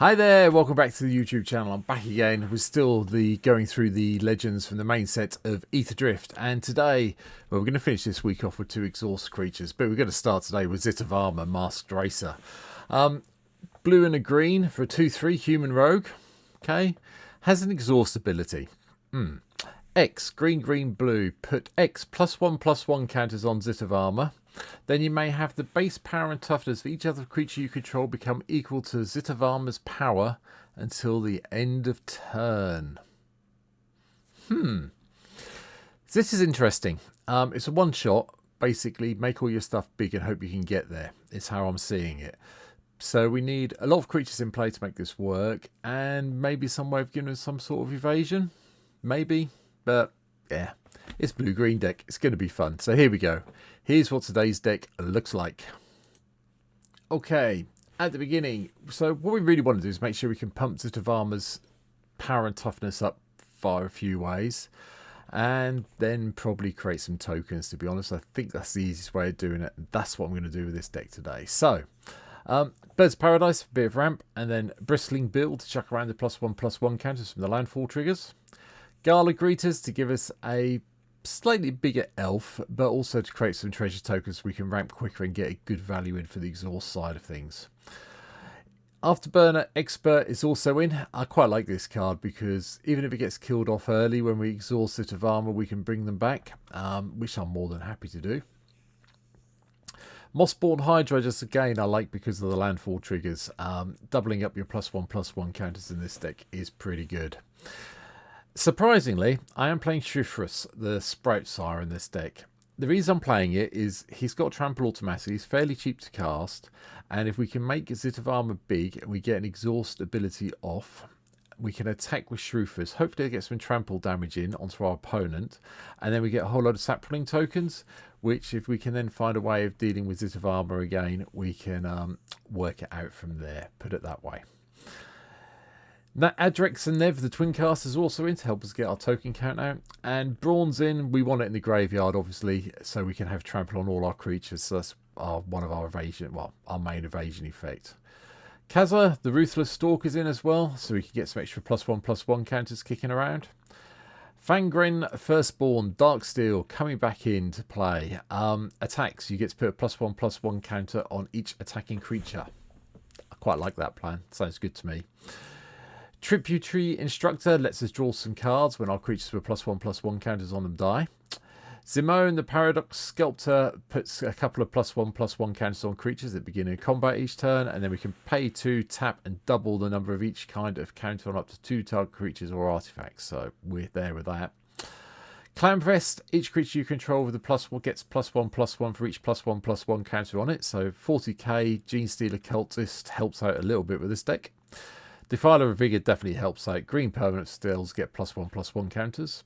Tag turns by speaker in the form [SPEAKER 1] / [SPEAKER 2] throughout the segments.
[SPEAKER 1] Hi there, welcome back to the YouTube channel. I'm back again. We're still going through the legends from the main set of Ether Drift, and today, well, we're going to finish this week off with 2 exhaust creatures, but we're going to start today with Sita Varma, Masked Racer. Blue and a green for a 2/3 human rogue. Okay, has an exhaust ability. X, green, green, blue. Put X +1/+1 counters on Sita Varma. Then you may have the base power and toughness of each other creature you control become equal to Sita Varma's power until the end of turn. This is interesting. It's a one-shot. Basically, make all your stuff big and hope you can get there. It's how I'm seeing it. So we need a lot of creatures in play to make this work, and maybe some way of giving us some sort of evasion. Maybe, but yeah. It's blue-green deck. It's going to be fun. So here we go. Here's what today's deck looks like. Okay, at the beginning, so what we really want to do is make sure we can pump Sita Varma's power and toughness up via a few ways. And then probably create some tokens, to be honest. I think that's the easiest way of doing it. That's what I'm going to do with this deck today. So, Birds of Paradise, a bit of ramp, and then Bristling Build to chuck around the +1/+1 counters from the landfall triggers. Gala Greeters to give us a slightly bigger elf, but also to create some treasure tokens we can ramp quicker and get a good value in for the exhaust side of things. Afterburner Expert is also in. I quite like this card because even if it gets killed off early when we exhaust Sita Varma, we can bring them back, which I'm more than happy to do. Mossborn Hydra, just again, I like because of the landfall triggers. Doubling up your +1/+1 counters in this deck is pretty good. Surprisingly, I am playing Shifrus, the Sprout Sire, in this deck. The reason I'm playing it is he's got Trample automatically, he's fairly cheap to cast, and if we can make Sita Varma big and we get an exhaust ability off, we can attack with Shifrus, hopefully get some trample damage in onto our opponent, and then we get a whole load of sapling tokens, which if we can then find a way of dealing with Sita Varma again, we can work it out from there, put it that way. Now, Adrex and Nev, the twin casters, also in to help us get our token count out. And Brawn's in. We want it in the graveyard, obviously, so we can have trample on all our creatures. So that's one of our evasion, well, our main evasion effect. Kaza, the Ruthless Stalk, is in as well, so we can get some extra +1/+1 counters kicking around. Fangren, Firstborn, Darksteel, coming back into play. Attacks, you get to put a +1/+1 counter on each attacking creature. I quite like that plan. Sounds good to me. Tributary Instructor lets us draw some cards when our creatures with +1/+1 counters on them die. Zimone, the Paradox Sculptor, puts a couple of +1/+1 counters on creatures at the beginning of combat each turn, and then we can pay 2, tap, and double the number of each kind of counter on up to 2 target creatures or artifacts. So we're there with that. Clamvest, each creature you control with a +1 gets +1/+1 for each +1/+1 counter on it. So 40k, Genestealer Cultist helps out a little bit with this deck. Defiler of Vigor definitely helps out. Green permanent stills get +1/+1 counters.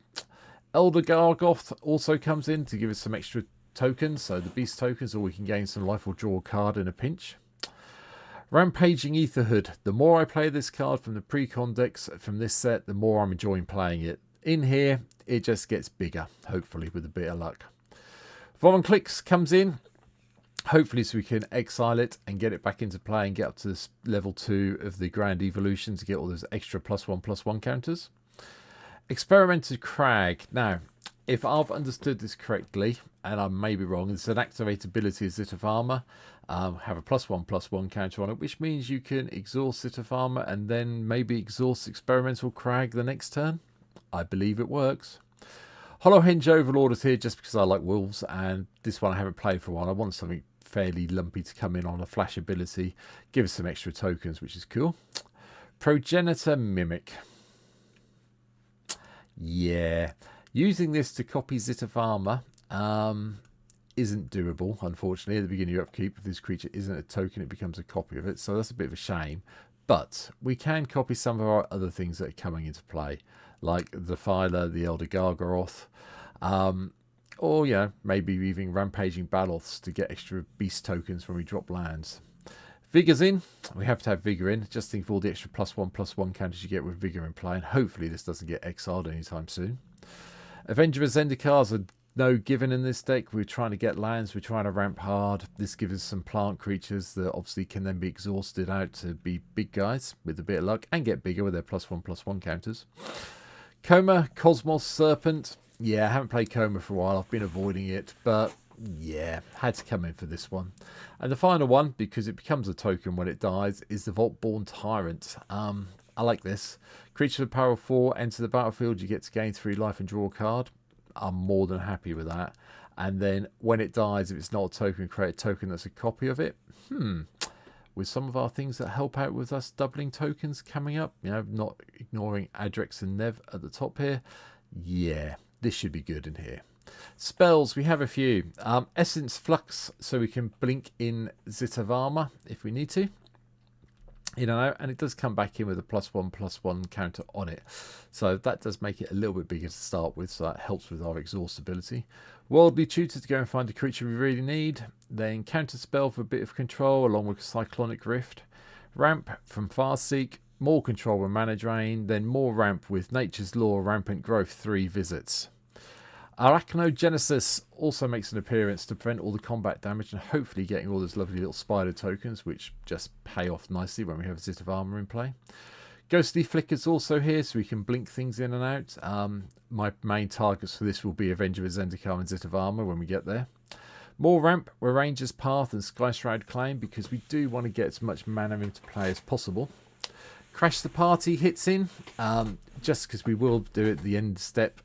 [SPEAKER 1] Elder Gargoth also comes in to give us some extra tokens, so the beast tokens, or we can gain some life or draw a card in a pinch. Rampaging Etherhood. The more I play this card from the pre-con decks from this set, the more I'm enjoying playing it. In here, it just gets bigger, hopefully with a bit of luck. Vaughn-Clicks comes in. Hopefully so we can exile it and get it back into play and get up to this level 2 of the Grand Evolution to get all those extra +1/+1 counters. Experimented Crag. Now, if I've understood this correctly, and I may be wrong, it's an activate ability of Sita Varma. Have a +1/+1 counter on it, which means you can exhaust Sita Varma and then maybe exhaust Experimental Crag the next turn. I believe it works. Hollowhenge Overlord is here just because I like wolves, and this one I haven't played for a while. I want something fairly lumpy to come in on a flash ability, give us some extra tokens, which is cool. Progenitor Mimic. Yeah, using this to copy Sita Varma isn't doable, unfortunately. At the beginning of your upkeep, if this creature isn't a token, it becomes a copy of it, so that's a bit of a shame. But we can copy some of our other things that are coming into play, like the Defiler, the Elder Gargoth, or, yeah, maybe even Rampaging Baloths to get extra beast tokens when we drop lands. Vigor's in. We have to have Vigor in. Just think of all the extra +1/+1 counters you get with Vigor in play, and hopefully this doesn't get exiled anytime soon. Avenger of Zendikar is a no giving in this deck. We're trying to get lands, we're trying to ramp hard. This gives us some plant creatures that obviously can then be exhausted out to be big guys with a bit of luck and get bigger with their +1/+1 counters. Coma, Cosmos, Serpent. Yeah, I haven't played Coma for a while. I've been avoiding it, but yeah, had to come in for this one. And the final one, because it becomes a token when it dies, is the Vault-Born Tyrant. I like this. Creature with power 4, enter the battlefield, you get to gain 3 life and draw a card. I'm more than happy with that. And then when it dies, if it's not a token, create a token that's a copy of it. With some of our things that help out with us doubling tokens coming up, you know, not ignoring Adrex and Nev at the top here. Yeah, this should be good in here. Spells, we have a few. Essence Flux, so we can blink in Sita Varma if we need to. You know, and it does come back in with a +1/+1 counter on it. So that does make it a little bit bigger to start with, so that helps with our exhaustibility. Worldly Tutor to go and find a creature we really need. Then Counter Spell for a bit of control, along with Cyclonic Rift. Ramp from Farseek, more control with Mana Drain, then more ramp with Nature's Law, Rampant Growth, 3 visits. Arachnogenesis also makes an appearance to prevent all the combat damage and hopefully getting all those lovely little spider tokens, which just pay off nicely when we have Sita Varma in play. Ghostly Flicker's also here, so we can blink things in and out. My main targets for this will be Avenger of Zendikar and Sita Varma when we get there. More ramp with Ranger's Path and Skyshroud Claim, because we do want to get as much mana into play as possible. Crash the Party hits in, just because we will do it at the end step.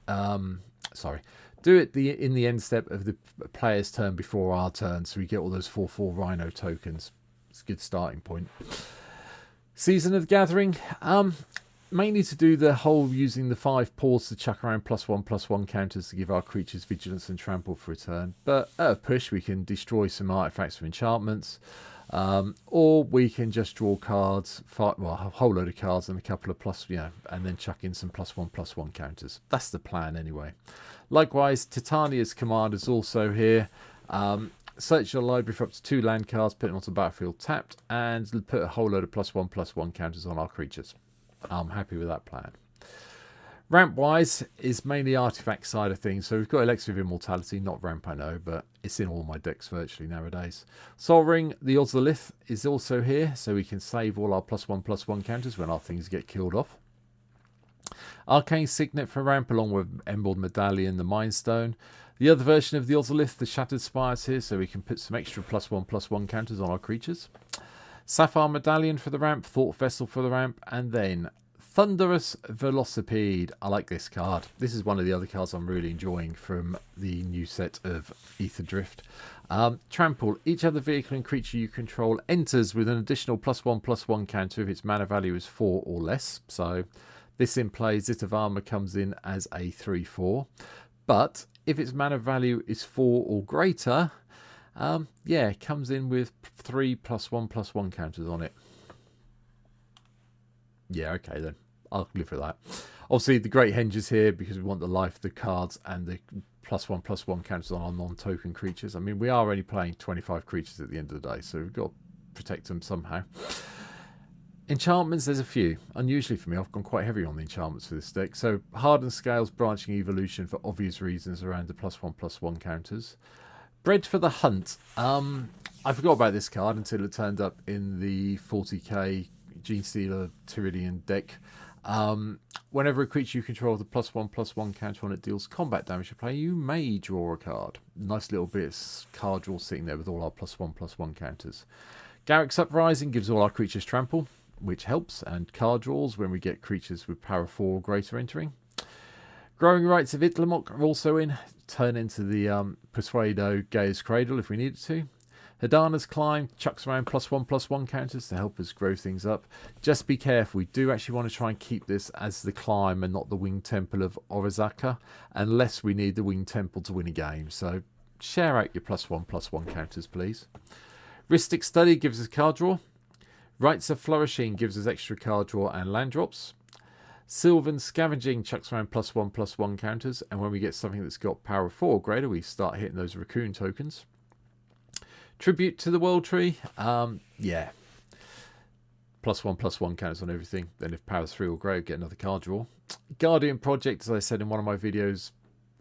[SPEAKER 1] Do it in the end step of the player's turn before our turn, so we get all those 4/4 Rhino tokens. It's a good starting point. Season of the Gathering, mainly to do the whole using the 5 paws to chuck around +1/+1 counters to give our creatures vigilance and trample for a turn. But at a push, we can destroy some artifacts or enchantments, or we can just draw cards, a whole load of cards and a couple of and then chuck in some +1/+1 counters. That's the plan anyway. Likewise, Titania's Command is also here. Search your library for up to 2 land cards, put them onto the battlefield tapped, and put a whole load of +1/+1 counters on our creatures. I'm happy with that plan. Ramp wise is mainly artifact side of things, so we've got Elixir of Immortality, not ramp I know, but it's in all my decks virtually nowadays. Soul Ring, the Ozolith is also here, so we can save all our +1/+1 counters when our things get killed off. Arcane Signet for ramp, along with Emerald Medallion, the Mind Stone. The other version of the Ozolith, the Shattered Spires here, so we can put some extra +1/+1 counters on our creatures. Sapphire Medallion for the ramp, Thought Vessel for the ramp, and then Thunderous Velocipede. I like this card. This is one of the other cards I'm really enjoying from the new set of Ether Drift. Trample. Each other vehicle and creature you control enters with an additional +1/+1 counter if its mana value is 4 or less. So this in play, Sita Varma comes in as a 3/4. But if its mana value is 4 or greater, it comes in with 3 +1/+1 counters on it. Yeah, okay then. I'll live with that. Obviously, the Great Henge is here because we want the life, the cards, and the +1/+1 counters on our non-token creatures. I mean, we are only playing 25 creatures at the end of the day, so we've got to protect them somehow. Enchantments, there's a few. Unusually for me, I've gone quite heavy on the enchantments for this deck. So, Hardened Scales, Branching Evolution for obvious reasons around the +1/+1 counters. Bred for the Hunt. I forgot about this card until it turned up in the 40k Gene Stealer Tyridian deck. Whenever a creature you control with a +1/+1 counter on it deals combat damage to play, you may draw a card. Nice little bit of card draw sitting there with all our +1/+1 counters. Garruk's Uprising gives all our creatures trample, which helps, and card draws when we get creatures with power 4 or greater entering. Growing Rights of Itlamok are also in. Turn into the Persuado Gaia's Cradle if we needed to. Hidana's Climb chucks around +1/+1 counters to help us grow things up. Just be careful, we do actually want to try and keep this as the Climb and not the Winged Temple of Orizaka, unless we need the Winged Temple to win a game. So share out your +1/+1 counters, please. Rhystic Study gives us card draw. Rites of Flourishing gives us extra card draw and land drops. Sylvan Scavenging chucks around +1/+1 counters, and when we get something that's got power 4 or greater, we start hitting those raccoon tokens. Tribute to the World Tree, +1/+1 counters on everything. Then if power's 3 or greater, get another card draw. Guardian Project, as I said in one of my videos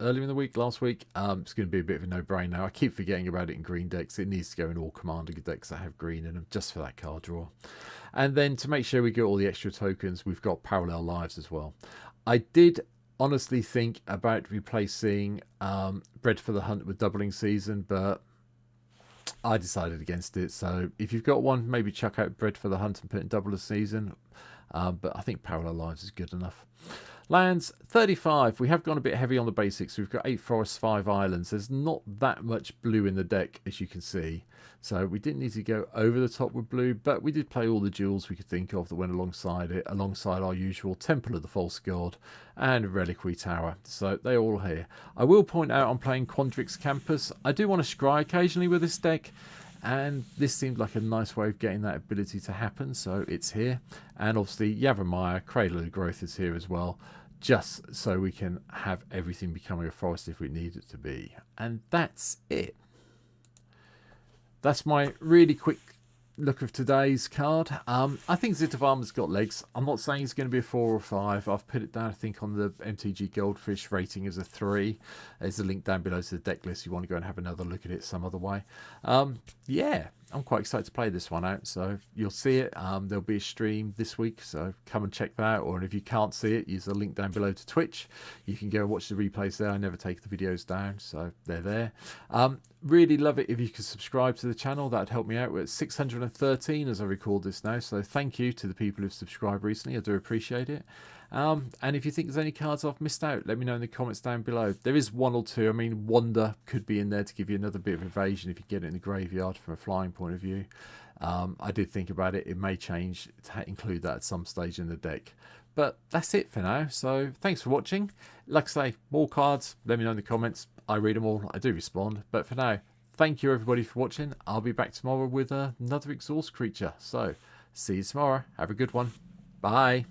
[SPEAKER 1] earlier in the week, last week. It's going to be a bit of a no-brainer now. I keep forgetting about it in green decks. It needs to go in all commander decks that have green in them, just for that card draw. And then to make sure we get all the extra tokens, we've got parallel lives as well. I did honestly think about replacing Bread for the Hunt with Doubling Season, but I decided against it. So if you've got one, maybe chuck out Bread for the Hunt and put in Double a Season. But I think Parallel Lives is good enough. Lands 35. We have gone a bit heavy on the basics. We've got 8 forests, 5 islands. There's not that much blue in the deck, as you can see. So we didn't need to go over the top with blue, but we did play all the jewels we could think of that went alongside it, alongside our usual Temple of the False God and Reliquary Tower. So they're all here. I will point out I'm playing Quandrix Campus. I do want to scry occasionally with this deck, and this seemed like a nice way of getting that ability to happen, so it's here. And obviously Yavimaya, Cradle of Growth is here as well, just so we can have everything becoming a forest if we need it to be. And that's it. That's my really quick look of today's card. I think Sita Varma's got legs. I'm not saying it's going to be a 4 or 5. I've put it down, I think, on the MTG Goldfish rating as a 3. There's a link down below to the deck list if you want to go and have another look at it some other way. Yeah, I'm quite excited to play this one out, so you'll see it. There'll be a stream this week, so come and check that out. Or if you can't see it, use the link down below to Twitch. You can go and watch the replays there. I never take the videos down, so they're there. Really love it if you could subscribe to the channel. That'd help me out. We're at 613 as I record this now, so thank you to the people who've subscribed recently. I do appreciate it. And if you think there's any cards I've missed out, let me know in the comments down below. There is 1 or 2. I mean, Wonder could be in there to give you another bit of evasion if you get it in the graveyard from a flying point of view. I did think about it. It may change to include that at some stage in the deck. But that's it for now. So thanks for watching. Like I say, more cards, let me know in the comments. I read them all. I do respond. But for now, thank you everybody for watching. I'll be back tomorrow with another exhaust creature. So see you tomorrow. Have a good one. Bye.